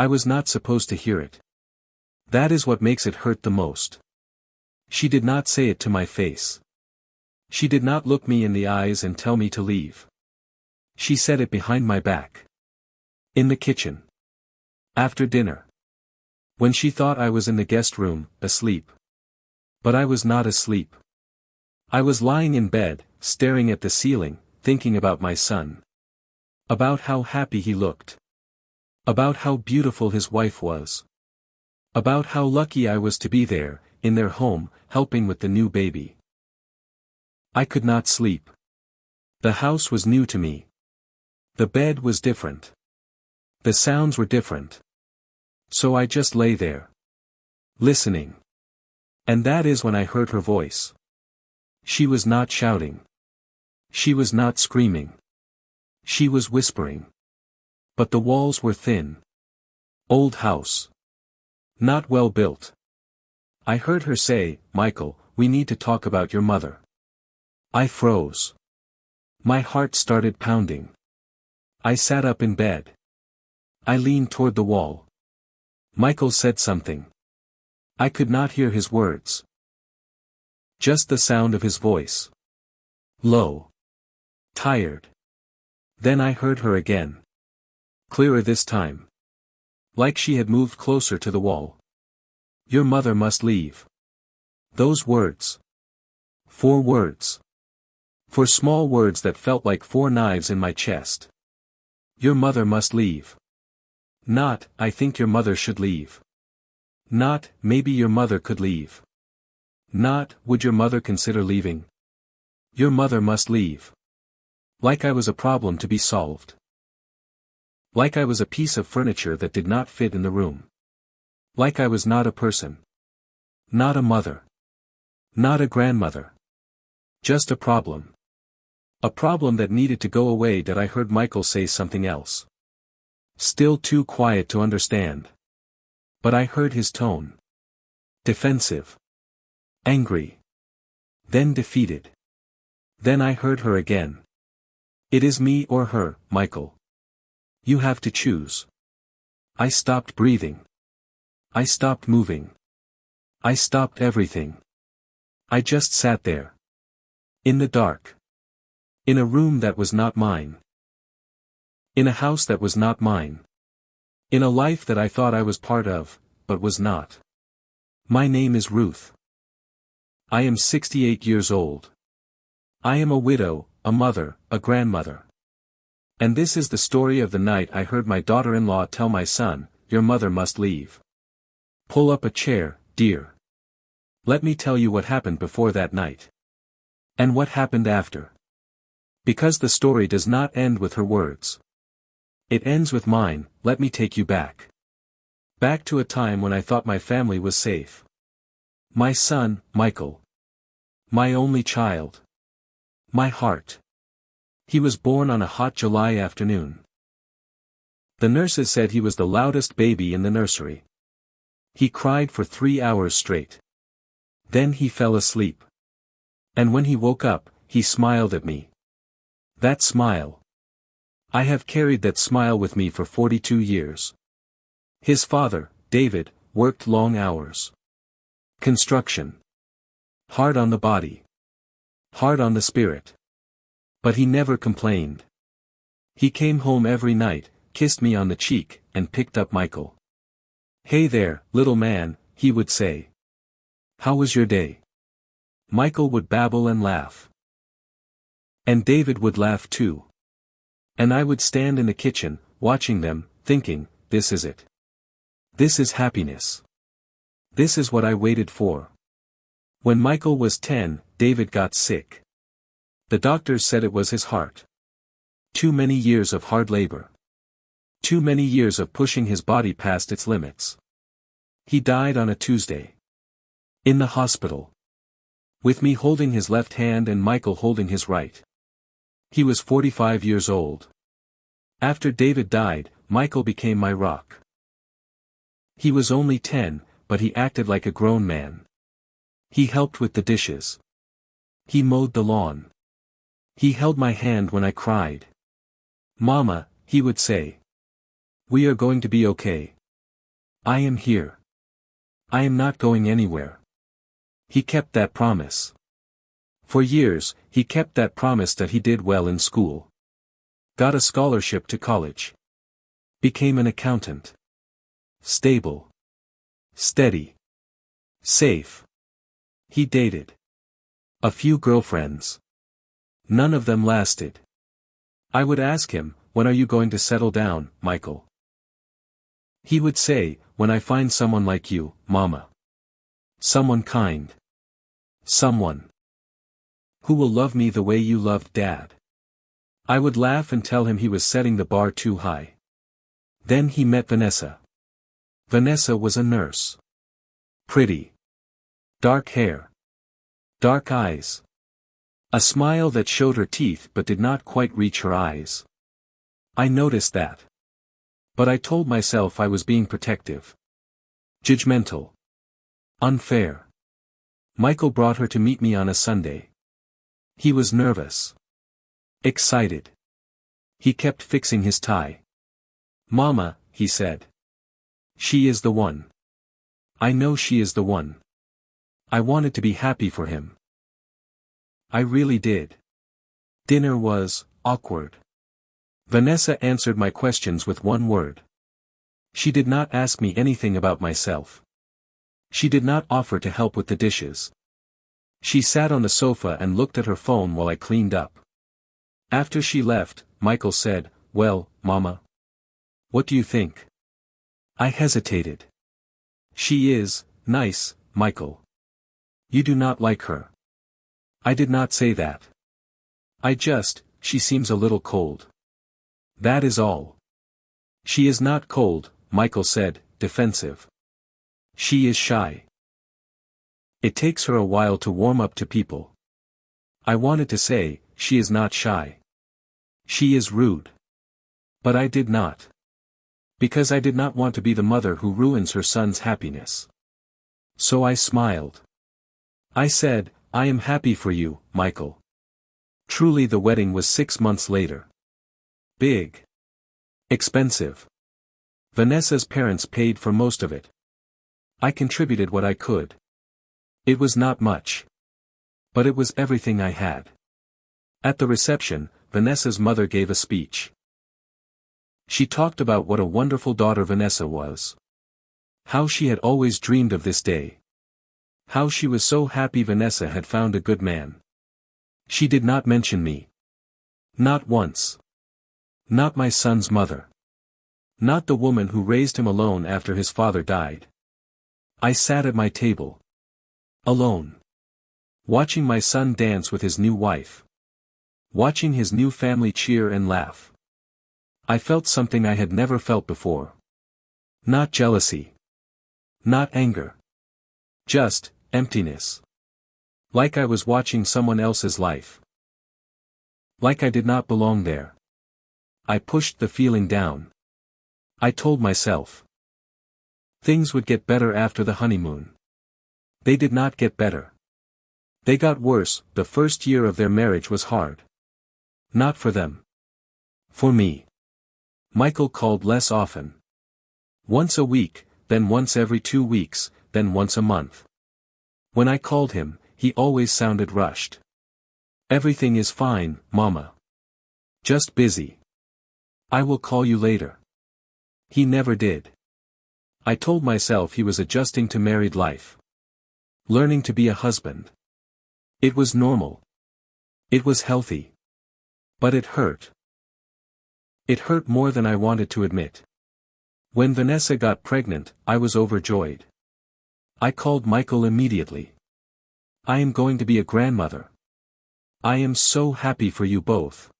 I was not supposed to hear it. That is what makes it hurt the most. She did not say it to my face. She did not look me in the eyes and tell me to leave. She said it behind my back. In the kitchen. After dinner. When she thought I was in the guest room, asleep. But I was not asleep. I was lying in bed, staring at the ceiling, thinking about my son. About how happy he looked. About how beautiful his wife was. About how lucky I was to be there, in their home, helping with the new baby. I could not sleep. The house was new to me. The bed was different. The sounds were different. So I just lay there. Listening. And that is when I heard her voice. She was not shouting. She was not screaming. She was whispering. But the walls were thin. Old house. Not well built. I heard her say, "Michael, we need to talk about your mother." I froze. My heart started pounding. I sat up in bed. I leaned toward the wall. Michael said something. I could not hear his words. Just the sound of his voice. Low. Tired. Then I heard her again. Clearer this time. Like she had moved closer to the wall. Your mother must leave. Those words. 4 words. 4 small words that felt like 4 knives in my chest. Your mother must leave. Not, I think your mother should leave. Not, maybe your mother could leave. Not, would your mother consider leaving? Your mother must leave. Like I was a problem to be solved. Like I was a piece of furniture that did not fit in the room. Like I was not a person. Not a mother. Not a grandmother. Just a problem. A problem that needed to go away. That I heard Michael say something else. Still too quiet to understand. But I heard his tone. Defensive. Angry. Then defeated. Then I heard her again. It is me or her, Michael. You have to choose. I stopped breathing. I stopped moving. I stopped everything. I just sat there. In the dark. In a room that was not mine. In a house that was not mine. In a life that I thought I was part of, but was not. My name is Ruth. I am 68 years old. I am a widow, a mother, a grandmother. And this is the story of the night I heard my daughter-in-law tell my son, "Your mother must leave." Pull up a chair, dear. Let me tell you what happened before that night. And what happened after. Because the story does not end with her words. It ends with mine. Let me take you back. Back to a time when I thought my family was safe. My son, Michael. My only child. My heart. He was born on a hot July afternoon. The nurses said he was the loudest baby in the nursery. He cried for 3 hours straight. Then he fell asleep. And when he woke up, he smiled at me. That smile. I have carried that smile with me for 42 years. His father, David, worked long hours. Construction. Hard on the body. Hard on the spirit. But he never complained. He came home every night, kissed me on the cheek, and picked up Michael. "Hey there, little man," he would say. "How was your day?" Michael would babble and laugh. And David would laugh too. And I would stand in the kitchen, watching them, thinking, this is it. This is happiness. This is what I waited for. When Michael was 10, David got sick. The doctors said it was his heart. Too many years of hard labor. Too many years of pushing his body past its limits. He died on a Tuesday. In the hospital. With me holding his left hand and Michael holding his right. He was 45 years old. After David died, Michael became my rock. He was only 10, but he acted like a grown man. He helped with the dishes. He mowed the lawn. He held my hand when I cried. "Mama," he would say. "We are going to be okay. I am here. I am not going anywhere. He kept that promise. For years, he kept that promise that he did well in school. Got a scholarship to college. Became an accountant. Stable. Steady. Safe. He dated a few girlfriends. None of them lasted. I would ask him, when are you going to settle down, Michael? He would say, when I find someone like you, Mama. Someone kind. Someone who will love me the way you loved Dad. I would laugh and tell him he was setting the bar too high. Then he met Vanessa. Vanessa was a nurse. Pretty. Dark hair. Dark eyes. A smile that showed her teeth but did not quite reach her eyes. I noticed that. But I told myself I was being protective. Judgmental. Unfair. Michael brought her to meet me on a Sunday. He was nervous. Excited. He kept fixing his tie. Mama, he said. She is the one. I know she is the one. I wanted to be happy for him. I really did. Dinner was awkward. Vanessa answered my questions with one word. She did not ask me anything about myself. She did not offer to help with the dishes. She sat on the sofa and looked at her phone while I cleaned up. After she left, Michael said, "Well, Mama. What do you think?" I hesitated. "She is nice, Michael. You do not like her." I did not say that. She seems a little cold. That is all. She is not cold, Michael said, defensive. She is shy. It takes her a while to warm up to people. I wanted to say, she is not shy. She is rude. But I did not. Because I did not want to be the mother who ruins her son's happiness. So I smiled. I said, "I am happy for you, Michael." Truly the wedding was 6 months later. Big. Expensive. Vanessa's parents paid for most of it. I contributed what I could. It was not much. But it was everything I had. At the reception, Vanessa's mother gave a speech. She talked about what a wonderful daughter Vanessa was. How she had always dreamed of this day. How she was so happy Vanessa had found a good man. She did not mention me. Not once. Not my son's mother. Not the woman who raised him alone after his father died. I sat at my table. Alone. Watching my son dance with his new wife. Watching his new family cheer and laugh. I felt something I had never felt before. Not jealousy. Not anger. Just emptiness. Like I was watching someone else's life. Like I did not belong there. I pushed the feeling down. I told myself. Things would get better after the honeymoon. They did not get better. They got worse. The first year of their marriage was hard. Not for them. For me. Michael called less often. Once a week, then once every 2 weeks, then once a month. When I called him, he always sounded rushed. "Everything is fine, Mama. Just busy. I will call you later." He never did. I told myself he was adjusting to married life. Learning to be a husband. It was normal. It was healthy. But it hurt. It hurt more than I wanted to admit. When Vanessa got pregnant, I was overjoyed. I called Michael immediately. "I am going to be a grandmother. I am so happy for you both."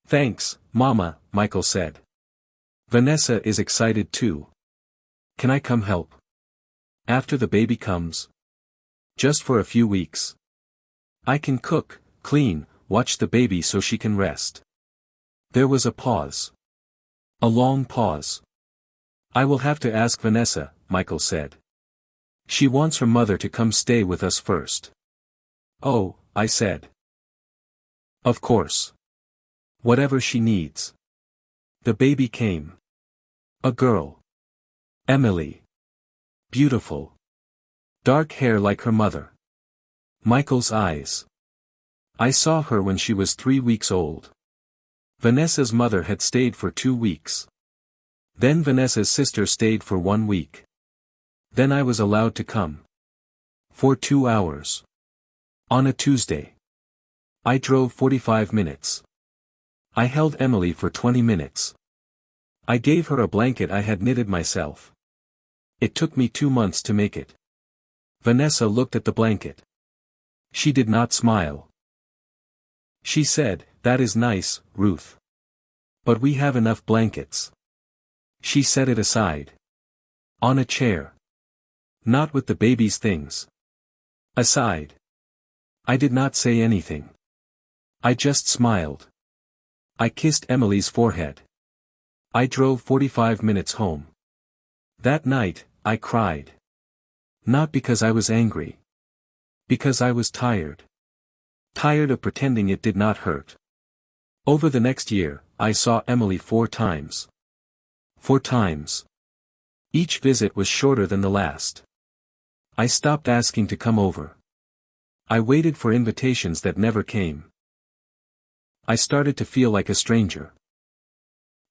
"Thanks, Mama," Michael said. "Vanessa is excited too. Can I come help? After the baby comes? Just for a few weeks. I can cook, clean, watch the baby so she can rest." There was a pause. A long pause. "I will have to ask Vanessa," Michael said. "She wants her mother to come stay with us first." "Oh," I said. "Of course. Whatever she needs." The baby came. A girl. Emily. Beautiful. Dark hair like her mother. Michael's eyes. I saw her when she was 3 weeks old. Vanessa's mother had stayed for 2 weeks. Then Vanessa's sister stayed for 1 week. Then I was allowed to come. For 2 hours. On a Tuesday. I drove 45 minutes. I held Emily for 20 minutes. I gave her a blanket I had knitted myself. It took me 2 months to make it. Vanessa looked at the blanket. She did not smile. She said, "That is nice, Ruth. But we have enough blankets." She set it aside. On a chair. Not with the baby's things. Aside. I did not say anything. I just smiled. I kissed Emily's forehead. I drove 45 minutes home. That night, I cried. Not because I was angry. Because I was tired. Tired of pretending it did not hurt. Over the next year, I saw Emily 4 times. 4 times. Each visit was shorter than the last. I stopped asking to come over. I waited for invitations that never came. I started to feel like a stranger.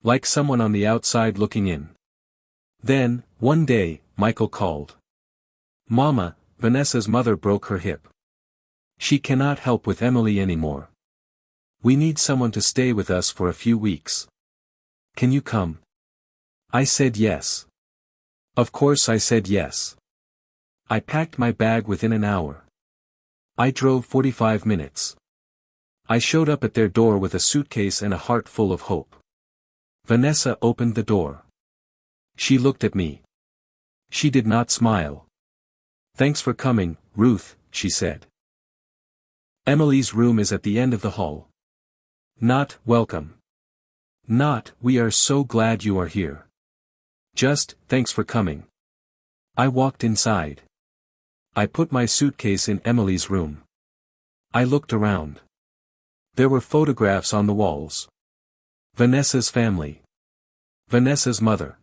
Like someone on the outside looking in. Then, one day, Michael called. "Mama, Vanessa's mother broke her hip. She cannot help with Emily anymore. We need someone to stay with us for a few weeks. Can you come?" I said yes. Of course I said yes. I packed my bag within an hour. I drove 45 minutes. I showed up at their door with a suitcase and a heart full of hope. Vanessa opened the door. She looked at me. She did not smile. "Thanks for coming, Ruth," she said. Emily's room is at the end of the hall. Not, "Welcome." Not, "We are so glad you are here." Just, "Thanks for coming." I walked inside. I put my suitcase in Emily's room. I looked around. There were photographs on the walls. Vanessa's family. Vanessa's mother.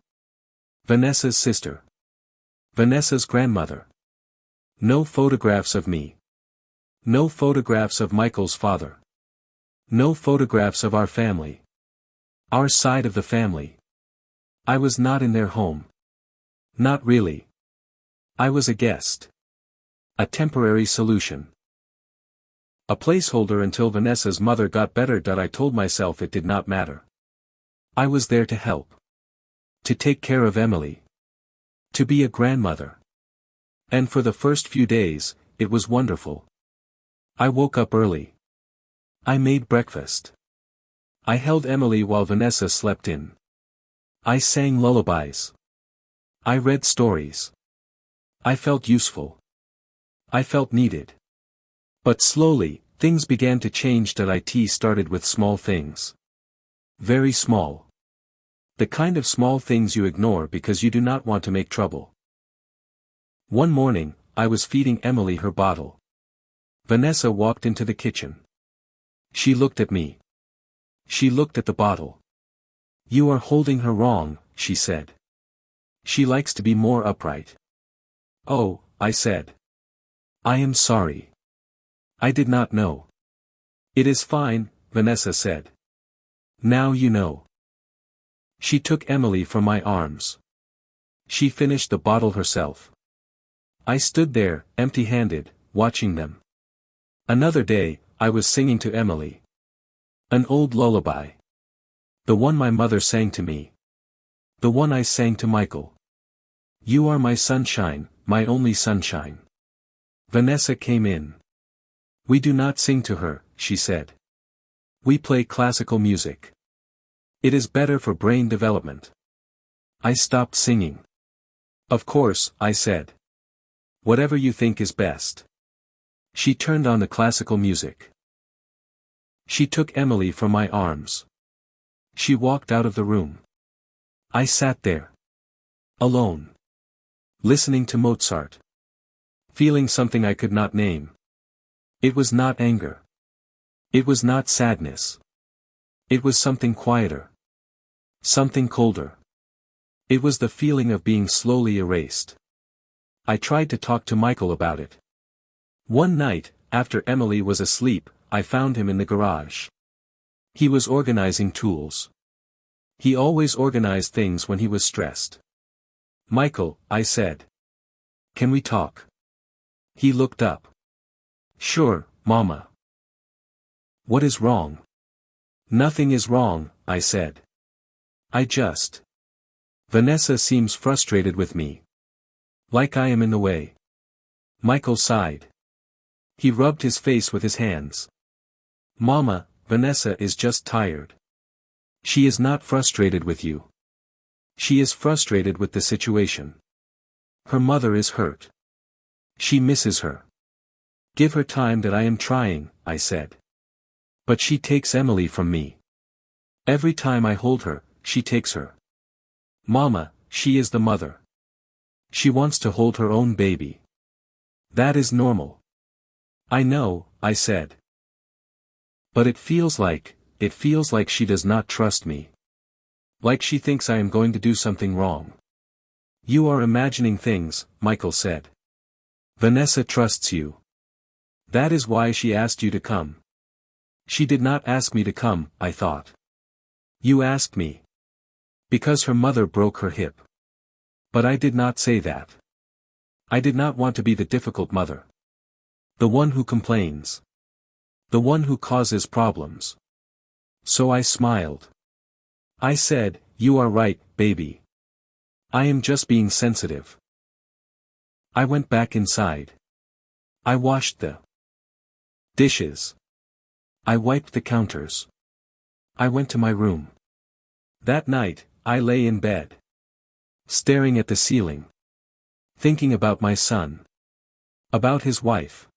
Vanessa's sister. Vanessa's grandmother. No photographs of me. No photographs of Michael's father. No photographs of our family. Our side of the family. I was not in their home. Not really. I was a guest. A temporary solution. A placeholder until Vanessa's mother got better. I told myself it did not matter. I was there to help. To take care of Emily. To be a grandmother. And for the first few days, it was wonderful. I woke up early. I made breakfast. I held Emily while Vanessa slept in. I sang lullabies. I read stories. I felt useful. I felt needed. But slowly, things began to change. It started with small things. Very small. The kind of small things you ignore because you do not want to make trouble. One morning, I was feeding Emily her bottle. Vanessa walked into the kitchen. She looked at me. She looked at the bottle. "You are holding her wrong," she said. "She likes to be more upright." "Oh," I said. "I am sorry. I did not know." "It is fine," Vanessa said. "Now you know." She took Emily from my arms. She finished the bottle herself. I stood there, empty-handed, watching them. Another day, I was singing to Emily. An old lullaby. The one my mother sang to me. The one I sang to Michael. "You are my sunshine, my only sunshine." Vanessa came in. "We do not sing to her," she said. "We play classical music. It is better for brain development." I stopped singing. "Of course," I said. "Whatever you think is best." She turned on the classical music. She took Emily from my arms. She walked out of the room. I sat there. Alone. Listening to Mozart. Feeling something I could not name. It was not anger. It was not sadness. It was something quieter. Something colder. It was the feeling of being slowly erased. I tried to talk to Michael about it. One night, after Emily was asleep, I found him in the garage. He was organizing tools. He always organized things when he was stressed. "Michael," I said. "Can we talk?" He looked up. "Sure, Mama." "What is wrong?" "Nothing is wrong," I said. Vanessa seems frustrated with me. Like I am in the way." Michael sighed. He rubbed his face with his hands. "Mama, Vanessa is just tired. She is not frustrated with you. She is frustrated with the situation. Her mother is hurt. She misses her. Give her time that I am trying," I said. "But she takes Emily from me. Every time I hold her, she takes her. Mama, she is the mother. She wants to hold her own baby. That is normal." "I know," I said. "But it feels like she does not trust me. Like she thinks I am going to do something wrong." "You are imagining things," Michael said. "Vanessa trusts you. That is why she asked you to come." "She did not ask me to come," I thought. "You asked me. Because her mother broke her hip." But I did not say that. I did not want to be the difficult mother. The one who complains. The one who causes problems. So I smiled. I said, "You are right, baby. I am just being sensitive." I went back inside. I washed the dishes. I wiped the counters. I went to my room. That night, I lay in bed, staring at the ceiling, thinking about my son, about his wife,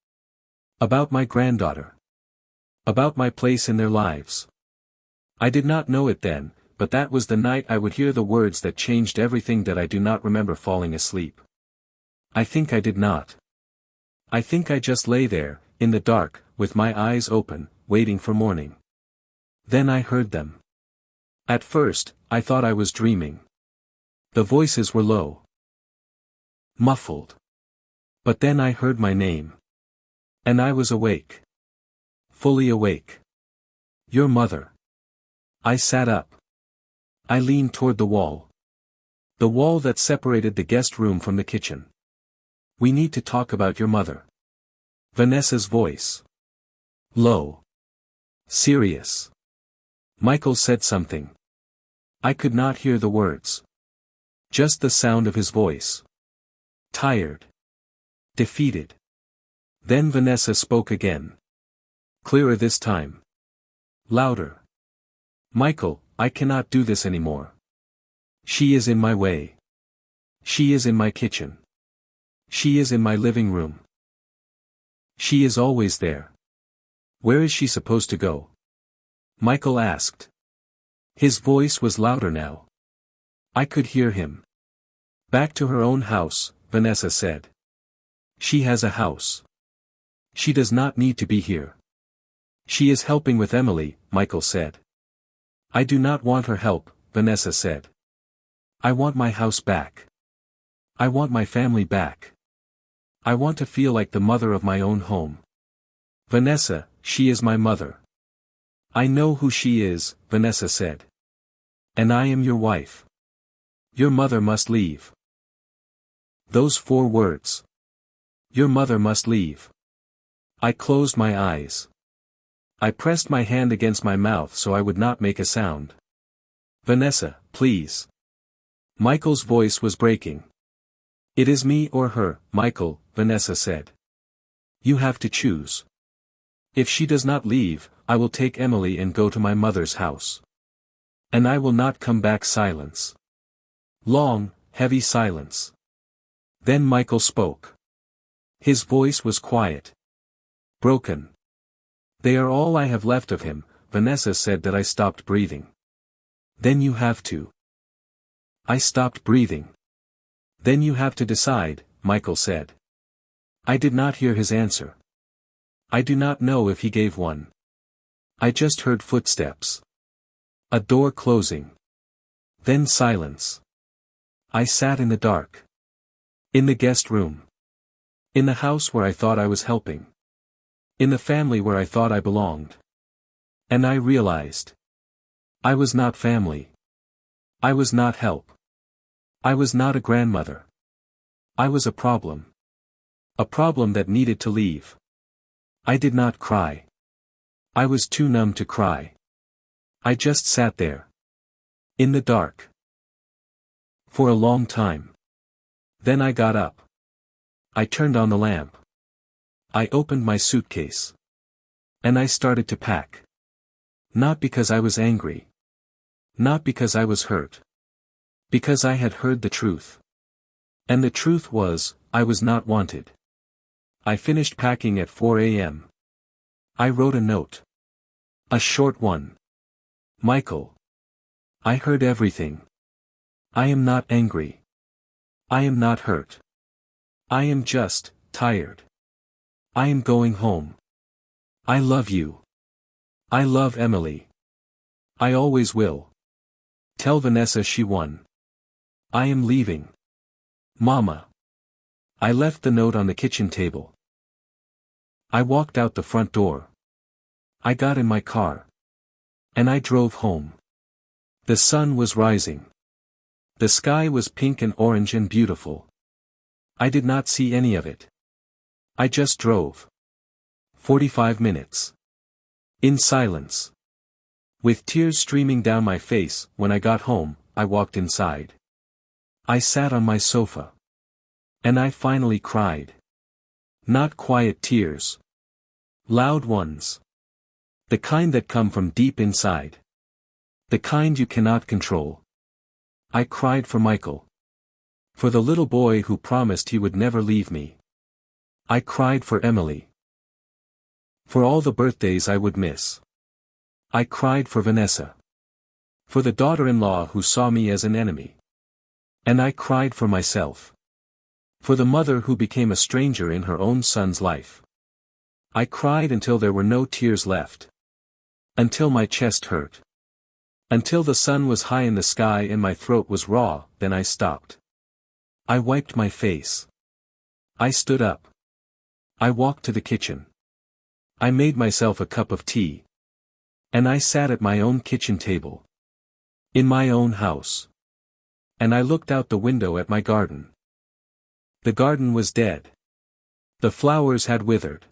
about my granddaughter, about my place in their lives. I did not know it then, but that was the night I would hear the words that changed everything that I do not remember falling asleep. I think I did not. I think I just lay there, in the dark, with my eyes open, waiting for morning. Then I heard them. At first, I thought I was dreaming. The voices were low, muffled. But then I heard my name. And I was awake. Fully awake. "Your mother." I sat up. I leaned toward the wall. The wall that separated the guest room from the kitchen. "We need to talk about your mother." Vanessa's voice. Low. Serious. Michael said something. I could not hear the words. Just the sound of his voice. Tired. Defeated. Then Vanessa spoke again. Clearer this time. Louder. "Michael, I cannot do this anymore. She is in my way. She is in my kitchen. She is in my living room. She is always there. Where is she supposed to go?" Michael asked. His voice was louder now. I could hear him. "Back to her own house," Vanessa said. "She has a house. She does not need to be here." "She is helping with Emily," Michael said. "I do not want her help," Vanessa said. "I want my house back. I want my family back. I want to feel like the mother of my own home." "Vanessa, she is my mother." "I know who she is," Vanessa said. "And I am your wife. Your mother must leave." Those 4 words. Your mother must leave. I closed my eyes. I pressed my hand against my mouth so I would not make a sound. "Vanessa, please." Michael's voice was breaking. "It is me or her, Michael," Vanessa said. "You have to choose. If she does not leave, I will take Emily and go to my mother's house. And I will not come back." Silence. Long, heavy silence. Then Michael spoke. His voice was quiet. Broken. "They are all I have left of him," Vanessa said. That I stopped breathing. "Then you have to." I stopped breathing. "Then you have to decide," Michael said. I did not hear his answer. I do not know if he gave one. I just heard footsteps. A door closing. Then silence. I sat in the dark. In the guest room. In the house where I thought I was helping. In the family where I thought I belonged. And I realized. I was not family. I was not help. I was not a grandmother. I was a problem. A problem that needed to leave. I did not cry. I was too numb to cry. I just sat there. In the dark. For a long time. Then I got up. I turned on the lamp. I opened my suitcase. And I started to pack. Not because I was angry. Not because I was hurt. Because I had heard the truth. And the truth was, I was not wanted. I finished packing at 4 a.m. I wrote a note. A short one. Michael. I heard everything. I am not angry. I am not hurt. I am just tired. I am going home. I love you. I love Emily. I always will. Tell Vanessa she won. I am leaving. Mama. I left the note on the kitchen table. I walked out the front door. I got in my car. And I drove home. The sun was rising. The sky was pink and orange and beautiful. I did not see any of it. I just drove. 45 minutes. In silence. With tears streaming down my face, when I got home, I walked inside. I sat on my sofa. And I finally cried. Not quiet tears. Loud ones. The kind that come from deep inside. The kind you cannot control. I cried for Michael. For the little boy who promised he would never leave me. I cried for Emily. For all the birthdays I would miss. I cried for Vanessa. For the daughter-in-law who saw me as an enemy. And I cried for myself. For the mother who became a stranger in her own son's life. I cried until there were no tears left. Until my chest hurt. Until the sun was high in the sky and my throat was raw, then I stopped. I wiped my face. I stood up. I walked to the kitchen. I made myself a cup of tea. And I sat at my own kitchen table. In my own house. And I looked out the window at my garden. The garden was dead. The flowers had withered.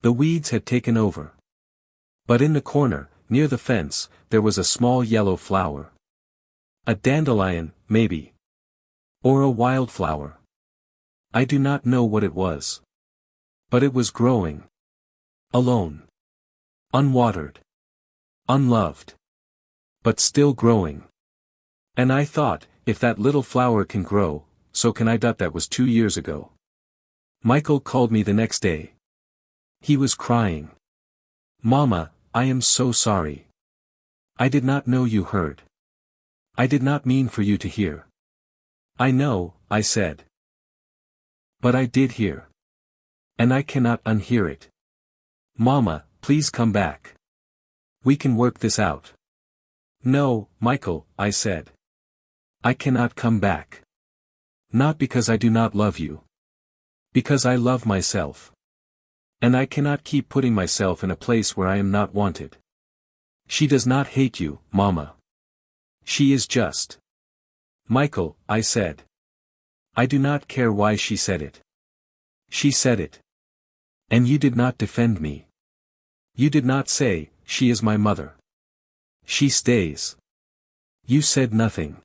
The weeds had taken over. But in the corner, near the fence, there was a small yellow flower. A dandelion, maybe. Or a wildflower. I do not know what it was. But it was growing. Alone. Unwatered. Unloved. But still growing. And I thought, if that little flower can grow, so can I. That was 2 years ago. Michael called me the next day. He was crying. Mama, I am so sorry. I did not know you heard. I did not mean for you to hear. I know, I said. But I did hear. And I cannot unhear it. Mama, please come back. We can work this out. No, Michael, I said. I cannot come back. Not because I do not love you. Because I love myself. And I cannot keep putting myself in a place where I am not wanted. She does not hate you, Mama. She is just. Michael, I said. I do not care why she said it. She said it. And you did not defend me. You did not say, she is my mother. She stays. You said nothing.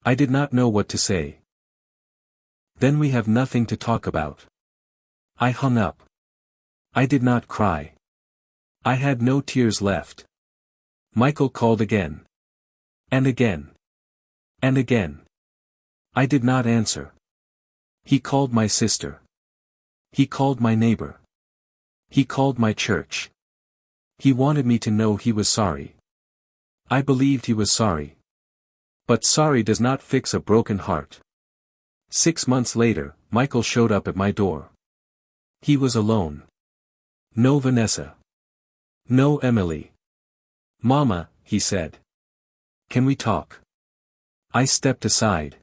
I did not know what to say. Then we have nothing to talk about. I hung up. I did not cry. I had no tears left. Michael called again. And again. And again. I did not answer. He called my sister. He called my neighbor. He called my church. He wanted me to know he was sorry. I believed he was sorry. But sorry does not fix a broken heart. 6 months later, Michael showed up at my door. He was alone. No Vanessa. No Emily. Mama, he said. Can we talk? I stepped aside.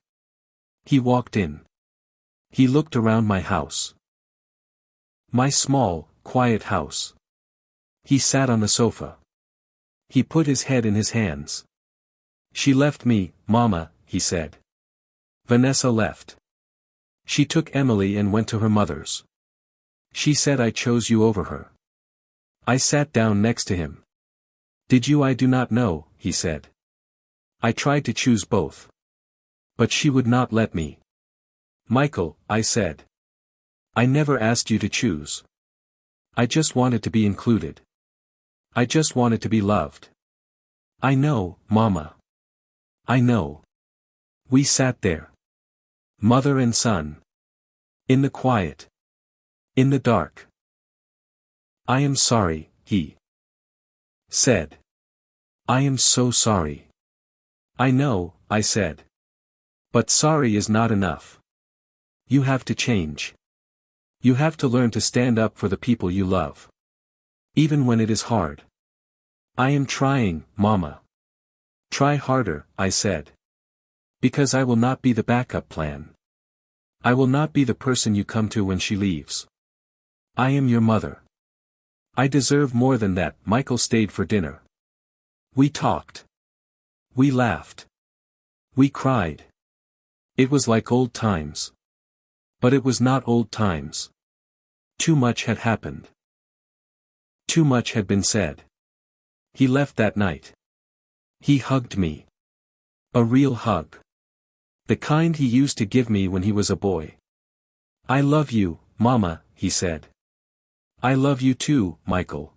He walked in. He looked around my house. My small, quiet house. He sat on the sofa. He put his head in his hands. She left me, Mama, he said. Vanessa left. She took Emily and went to her mother's. She said I chose you over her. I sat down next to him. Did you? I do not know, he said. I tried to choose both. But she would not let me. Michael, I said. I never asked you to choose. I just wanted to be included. I just wanted to be loved. I know, Mama. I know. We sat there. Mother and son. In the quiet. In the dark. I am sorry, he said. I am so sorry. I know, I said. But sorry is not enough. You have to change. You have to learn to stand up for the people you love. Even when it is hard. I am trying, Mama. Try harder, I said. Because I will not be the backup plan. I will not be the person you come to when she leaves. I am your mother. I deserve more than that. Michael stayed for dinner. We talked. We laughed. We cried. It was like old times. But it was not old times. Too much had happened. Too much had been said. He left that night. He hugged me. A real hug. The kind he used to give me when he was a boy. I love you, Mama, he said. I love you too, Michael.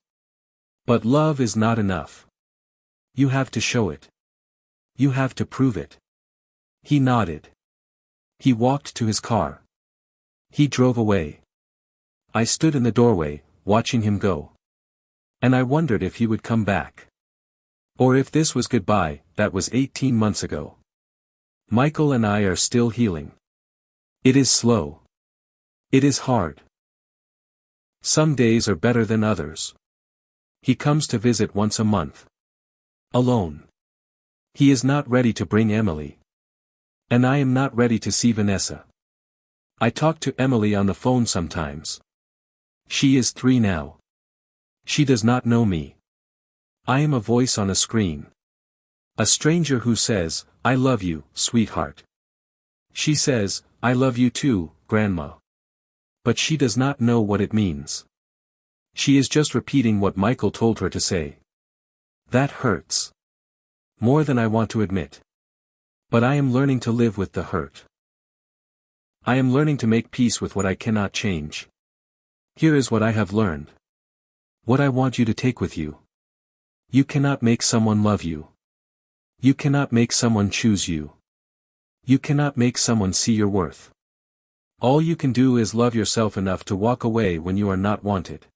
But love is not enough. You have to show it. You have to prove it. He nodded. He walked to his car. He drove away. I stood in the doorway, watching him go. And I wondered if he would come back. Or if this was goodbye. That was 18 months ago. Michael and I are still healing. It is slow. It is hard. Some days are better than others. He comes to visit once a month. Alone. He is not ready to bring Emily. And I am not ready to see Vanessa. I talk to Emily on the phone sometimes. She is 3 now. She does not know me. I am a voice on a screen. A stranger who says, I love you, sweetheart. She says, I love you too, Grandma. But she does not know what it means. She is just repeating what Michael told her to say. That hurts. More than I want to admit. But I am learning to live with the hurt. I am learning to make peace with what I cannot change. Here is what I have learned. What I want you to take with you. You cannot make someone love you. You cannot make someone choose you. You cannot make someone see your worth. All you can do is love yourself enough to walk away when you are not wanted.